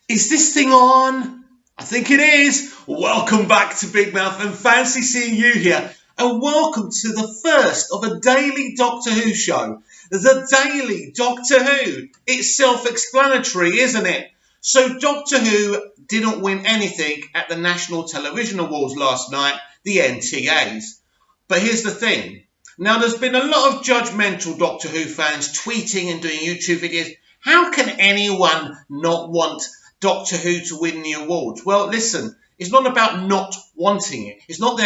Is this thing on? I think it is. Welcome back to Big Mouth and fancy seeing you here. And welcome to the first of a daily Doctor Who show. The Daily Doctor Who. It's self-explanatory, isn't it? So Doctor Who didn't win anything at the National Television Awards last night, the NTAs. But here's the thing. Now there's been a lot of judgmental Doctor Who fans tweeting and doing YouTube videos. How can anyone not want Doctor Who to win the awards? Well, listen, it's not about not wanting it. It's not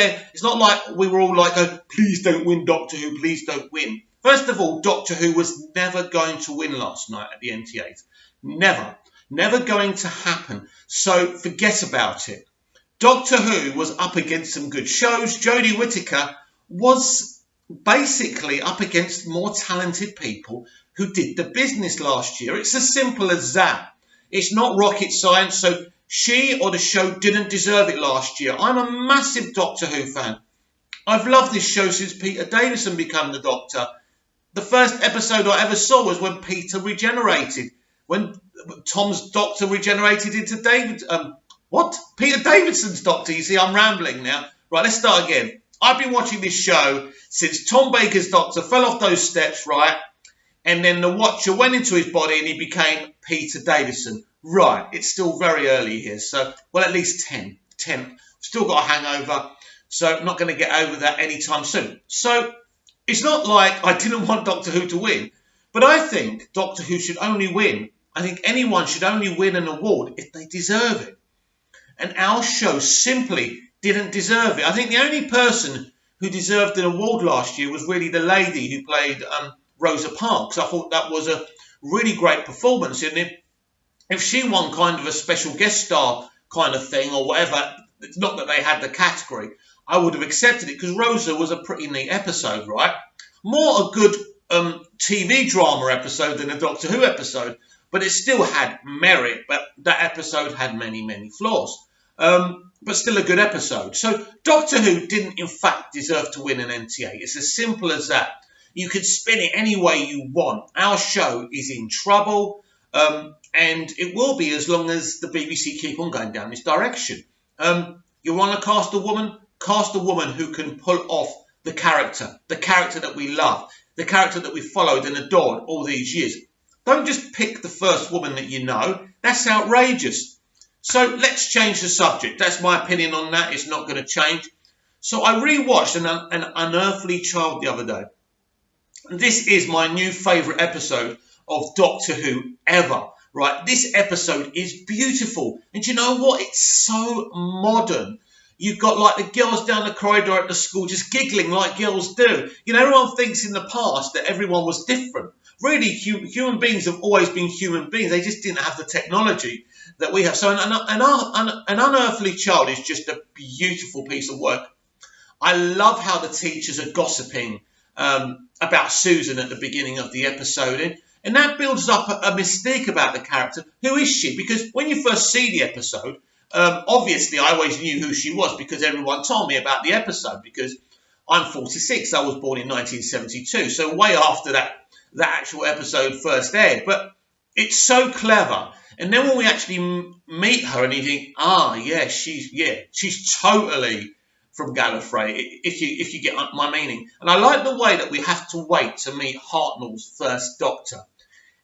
like we were all like, oh, please don't win Doctor Who, please don't win. First of all, Doctor Who was never going to win last night at the NTAs. Never going to happen. So forget about it. Doctor Who was up against some good shows. Jodie Whittaker was basically up against more talented people who did the business last year. It's as simple as that. It's not rocket science, so she or the show didn't deserve it last year. I'm a massive Doctor Who fan. I've loved this show since Peter Davison became the Doctor. The first episode I ever saw was when Peter regenerated. When Tom's Doctor regenerated into Peter Davidson's Doctor. You see, I'm rambling now. Right, let's start again. I've been watching this show since Tom Baker's Doctor fell off those steps, right? And then the Watcher went into his body and he became Peter Davison. Right, it's still very early here. So, well, at least 10. Still got a hangover. So I'm not going to get over that anytime soon. So it's not like I didn't want Doctor Who to win. But I think Doctor Who should only win. I think anyone should only win an award if they deserve it. And our show simply didn't deserve it. I think the only person who deserved an award last year was really the lady who played Rosa Parks. I thought that was a really great performance. And if she won kind of a special guest star kind of thing or whatever, it's not that they had the category, I would have accepted it because Rosa was a pretty neat episode, right? More a good TV drama episode than a Doctor Who episode, but it still had merit. But that episode had many flaws. But still a good episode. So Doctor Who didn't in fact deserve to win an NTA. It's as simple as that. You can spin it any way you want. Our show is in trouble, and it will be as long as the BBC keep on going down this direction. You want to cast a woman? Cast a woman who can pull off the character that we love, the character that we followed and adored all these years. Don't just pick the first woman that you know. That's outrageous. So let's change the subject. That's my opinion on that. It's not going to change. So I rewatched an Unearthly Child the other day. And this is my new favourite episode of Doctor Who ever. Right, this episode is beautiful. And you know what? It's so modern. You've got like the girls down the corridor at the school just giggling like girls do. You know, everyone thinks in the past that everyone was different. Really, human beings have always been human beings. They just didn't have the technology that we have. So an Unearthly Child is just a beautiful piece of work. I love how the teachers are gossiping about Susan at the beginning of the episode. And that builds up a mystique about the character. Who is she? Because when you first see the episode, obviously I always knew who she was because everyone told me about the episode. Because I'm 46. I was born in 1972. So way after that actual episode first aired. But it's so clever. And then when we actually meet her and you think, she's totally from Gallifrey, if you get my meaning. And I like the way that we have to wait to meet Hartnell's first Doctor.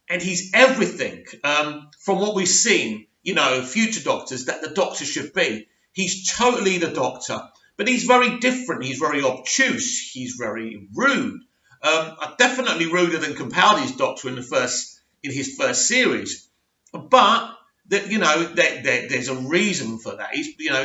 And he's everything from what we've seen, future Doctors, that the Doctor should be. He's totally the Doctor. But he's very different. He's very obtuse. He's very rude. Definitely ruder than Capaldi's Doctor in his first series. But there's a reason for that.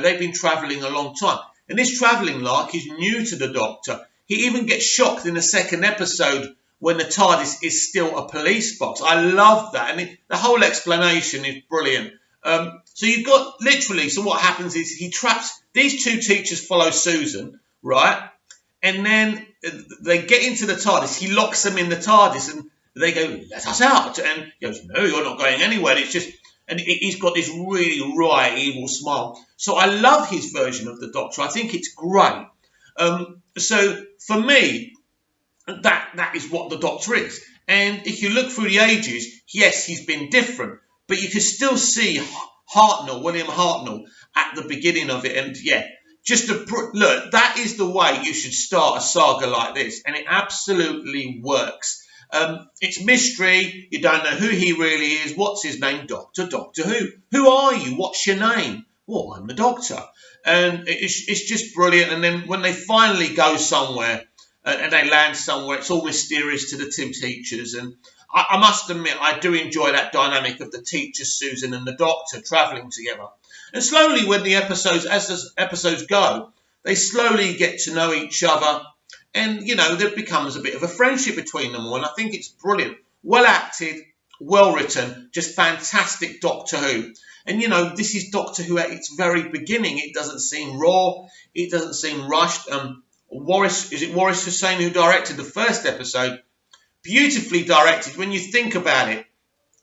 They've been travelling a long time. And this travelling lark is new to the Doctor. He even gets shocked in the second episode when the TARDIS is still a police box. I love that. And the whole explanation is brilliant. So you've got so what happens is he traps, these two teachers follow Susan, right? And then they get into the TARDIS. He locks them in the TARDIS and they go, let us out. And he goes, no, you're not going anywhere. It's just, and he's got this really wry, evil smile. So I love his version of the Doctor. I think it's great. So for me, that is what the Doctor is. And if you look through the ages, yes, he's been different, but you can still see William Hartnell, at the beginning of it. And yeah, look, that is the way you should start a saga like this. And it absolutely works. It's mystery. You don't know who he really is. What's his name? Doctor Who. Who are you? What's your name? Well, I'm the Doctor. And it's just brilliant. And then when they finally go somewhere and they land somewhere, it's all mysterious to the teachers. And I must admit, I do enjoy that dynamic of the teacher, Susan, and the Doctor travelling together. And slowly, when the episodes, as the episodes go, they slowly get to know each other. And, you know, there becomes a bit of a friendship between them all. And I think it's brilliant. Well acted, well written, just fantastic Doctor Who. And, you know, this is Doctor Who at its very beginning. It doesn't seem raw. It doesn't seem rushed. Waris Hussein, who directed the first episode, beautifully directed. When you think about it,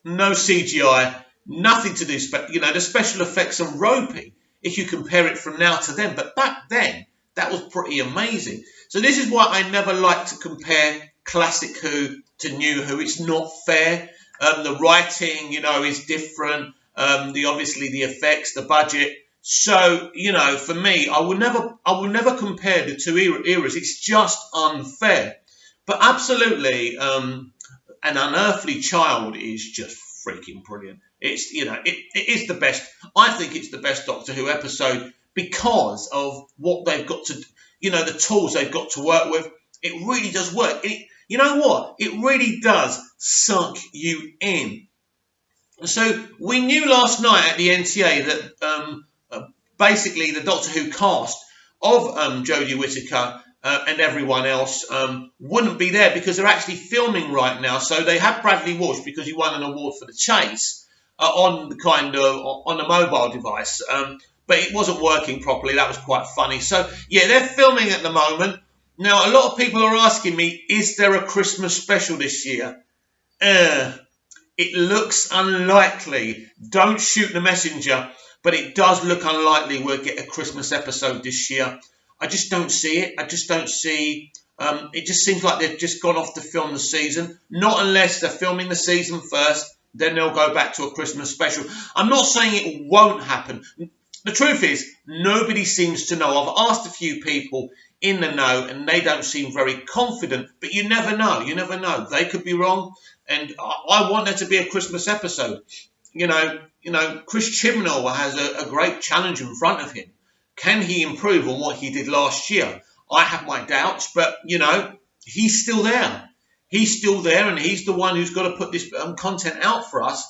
no CGI, nothing to do. You know, the special effects are ropey if you compare it from now to then. But back then, that was pretty amazing. So this is why I never like to compare classic Who to new Who. It's not fair. The writing, you know, is different. Obviously the effects, the budget. So, you know, for me, I will never compare the two eras. It's just unfair. But absolutely, An Unearthly Child is just freaking brilliant. It's, you know, it is the best. I think it's the best Doctor Who episode because of what they've got to, you know, the tools they've got to work with. It really does work. You know what? It really does suck you in. So we knew last night at the NTA that basically the Doctor Who cast of Jodie Whittaker and everyone else wouldn't be there because they're actually filming right now. So they have Bradley Walsh because he won an award for The Chase on a mobile device. But it wasn't working properly. That was quite funny. So, yeah, they're filming at the moment. Now, a lot of people are asking me, is there a Christmas special this year? It looks unlikely. Don't shoot the messenger. But it does look unlikely we'll get a Christmas episode this year. I just don't see it. I just don't see... it just seems like they've just gone off to film the season. Not unless they're filming the season first. Then they'll go back to a Christmas special. I'm not saying it won't happen. The truth is, nobody seems to know. I've asked a few people in the know, and they don't seem very confident. But you never know. You never know. They could be wrong. And I want there to be a Christmas episode. You know, Chris Chibnall has a great challenge in front of him. Can he improve on what he did last year? I have my doubts, but, you know, he's still there. He's still there, and he's the one who's got to put this content out for us.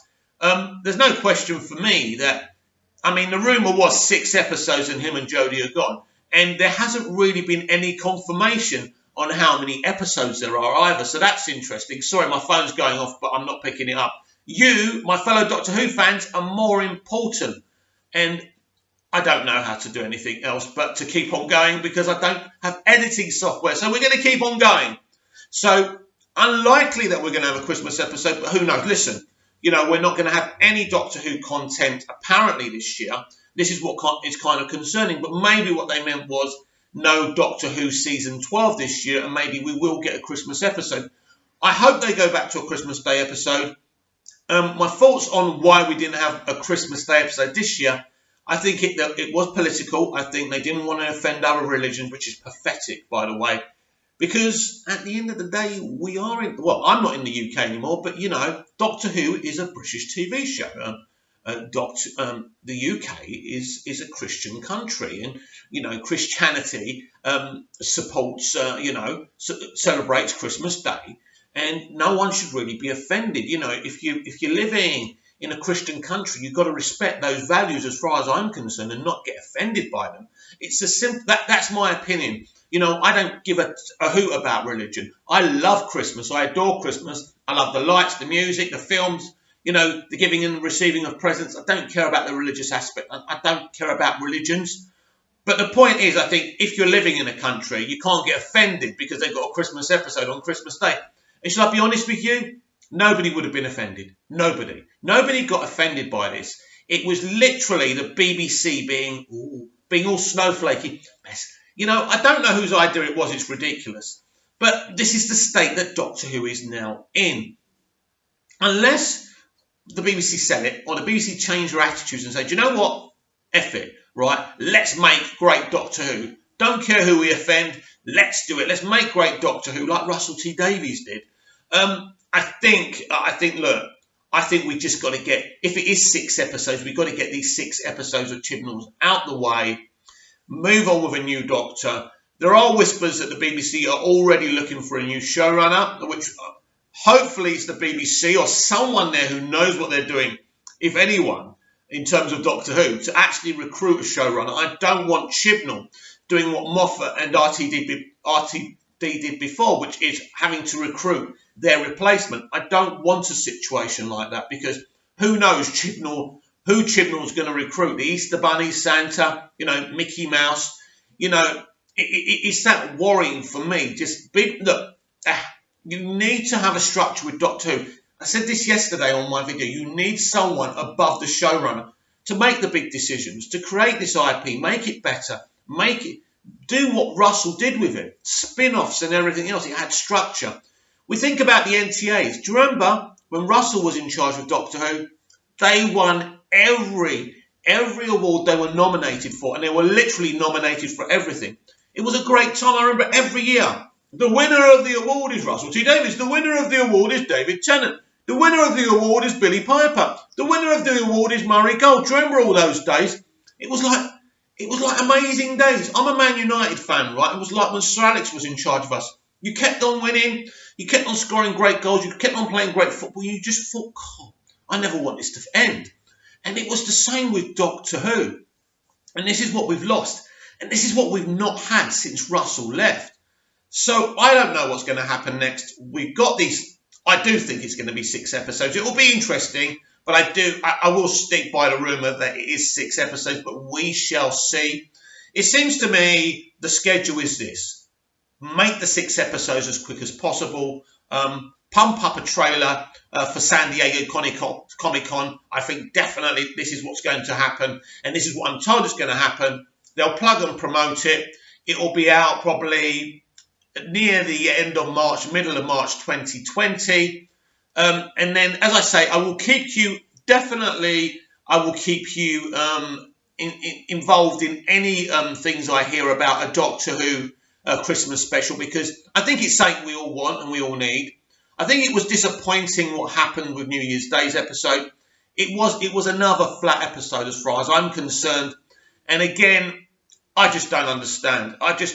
There's no question for me that, I mean, the rumour was 6 episodes and him and Jodie are gone. And there hasn't really been any confirmation on how many episodes there are either. So that's interesting. Sorry, my phone's going off, but I'm not picking it up. You, my fellow Doctor Who fans, are more important. And I don't know how to do anything else but to keep on going because I don't have editing software. So we're going to keep on going. So unlikely that we're going to have a Christmas episode, but who knows? Listen, you know, we're not going to have any Doctor Who content apparently this year. This is what is kind of concerning, but maybe what they meant was no Doctor Who season 12 this year, and maybe we will get a Christmas episode. I hope they go back to a Christmas Day episode. My thoughts on why we didn't have a Christmas Day episode this year, I think it was political. I think they didn't want to offend other religions, which is pathetic, by the way. Because at the end of the day, we are in... Well, I'm not in the UK anymore, but, you know, Doctor Who is a British TV show. The UK is a Christian country. And, you know, Christianity supports, celebrates Christmas Day. And no one should really be offended. You know, if you're living in a Christian country, you've got to respect those values as far as I'm concerned and not get offended by them. It's a simple... That's my opinion. You know, I don't give a hoot about religion. I love Christmas. I adore Christmas. I love the lights, the music, the films, you know, the giving and receiving of presents. I don't care about the religious aspect. I don't care about religions. But the point is, I think, if you're living in a country, you can't get offended because they've got a Christmas episode on Christmas Day. And shall I be honest with you? Nobody would have been offended. Nobody. Nobody got offended by this. It was literally the BBC being all snowflakey. You know, I don't know whose idea it was. It's ridiculous. But this is the state that Doctor Who is now in. Unless the BBC sell it, or the BBC change their attitudes and say, do you know what? F it, right? Let's make great Doctor Who. Don't care who we offend. Let's do it. Let's make great Doctor Who like Russell T Davies did. I think, look, I think we just got to get, if it is 6 episodes, we've got to get these 6 episodes of Chibnall's out the way, move on with a new Doctor. There are whispers that the BBC are already looking for a new showrunner, which hopefully it's the BBC or someone there who knows what they're doing, if anyone, in terms of Doctor Who, to actually recruit a showrunner. I don't want Chibnall doing what Moffat and RTD did before, which is having to recruit their replacement. I don't want a situation like that, because who knows who Chibnall's going to recruit? The Easter Bunny, Santa, Mickey Mouse. It's that worrying for me. You need to have a structure with Doctor Who. I said this yesterday on my video. You need someone above the showrunner to make the big decisions, to create this IP, make it better, do what Russell did with it, spin-offs and everything else. It had structure. We think about the NTAs. Do you remember when Russell was in charge of Doctor Who? They won every award they were nominated for, and they were literally nominated for everything. It was a great time. I remember every year, the winner of the award is Russell T Davies. The winner of the award is David Tennant. The winner of the award is Billy Piper. The winner of the award is Murray Gold. Do you remember all those days? It was like amazing days. I'm a Man United fan, right? It was like when Sir Alex was in charge of us. You kept on winning. You kept on scoring great goals. You kept on playing great football. You just thought, God, I never want this to end. And it was the same with Doctor Who. And this is what we've lost. And this is what we've not had since Russell left. So I don't know what's going to happen next. We've got these. I do think it's going to be 6 episodes. It will be interesting. But I will stick by the rumour that it is 6 episodes, but we shall see. It seems to me the schedule is this. Make the 6 episodes as quick as possible. Pump up a trailer for San Diego Comic-Con. I think definitely this is what's going to happen. And this is what I'm told is going to happen. They'll plug and promote it. It will be out probably near the end of March, middle of March 2020. And then, as I say, I will keep you, involved in any things I hear about a Doctor Who Christmas special, because I think it's something we all want and we all need. I think it was disappointing what happened with New Year's Day's episode. It was another flat episode as far as I'm concerned. And again, I just don't understand. Chris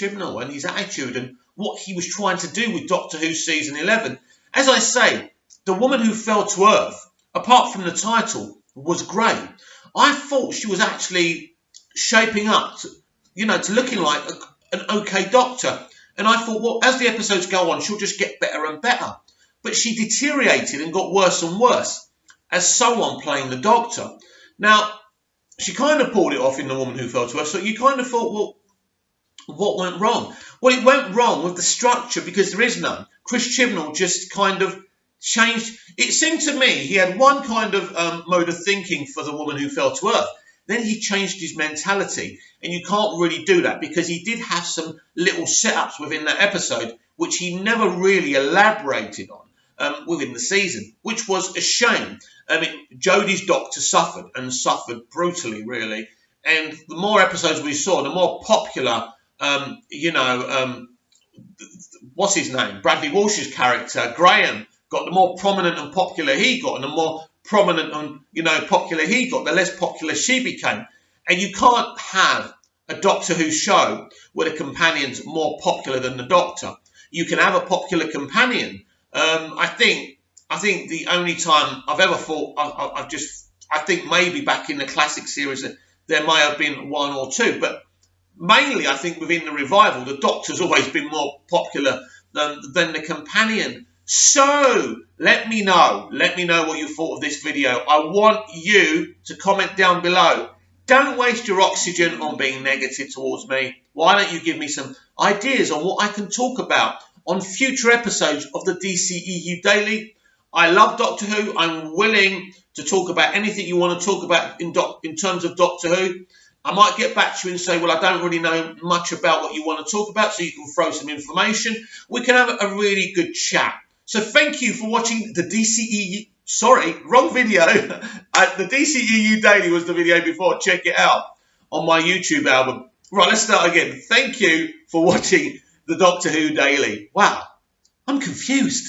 Chibnall and his attitude and what he was trying to do with Doctor Who Season 11. As I say, The Woman Who Fell to Earth, apart from the title, was great. I thought she was actually shaping up to looking like an okay Doctor. And I thought, well, as the episodes go on, she'll just get better and better. But she deteriorated and got worse and worse as someone playing the Doctor. Now, she kind of pulled it off in The Woman Who Fell to Earth, so you kind of thought, well, what went wrong? Well, it went wrong with the structure because there is none. Chris Chibnall just kind of changed. It seemed to me he had one kind of mode of thinking for The Woman Who Fell to Earth. Then he changed his mentality. And you can't really do that because he did have some little setups within that episode, which he never really elaborated on within the season, which was a shame. I mean, Jodie's Doctor suffered brutally, really. And the more episodes we saw, the more popular, what's his name? Bradley Walsh's character, Graham, got the more prominent and popular he got, and the more prominent and, popular he got, the less popular she became. And you can't have a Doctor Who show where the companion's more popular than the Doctor. You can have a popular companion. I think the only time I've ever thought, I think maybe back in the classic series that there may have been one or two, but mainly I think within the revival, the Doctor's always been more popular than the companion. So let me know what you thought of this video. I want you to comment down below. Don't waste your oxygen on being negative towards me. Why don't you give me some ideas on what I can talk about on future episodes of the DCEU Daily? I love Doctor Who. I'm willing to talk about anything you want to talk about in terms of Doctor Who. I might get back to you and say, well, I don't really know much about what you want to talk about, so you can throw some information. We can have a really good chat. So thank you for watching the Sorry, wrong video. The DCEU Daily was the video before. Check it out on my YouTube album. Right, let's start again. Thank you for watching the Doctor Who Daily. Wow, I'm confused.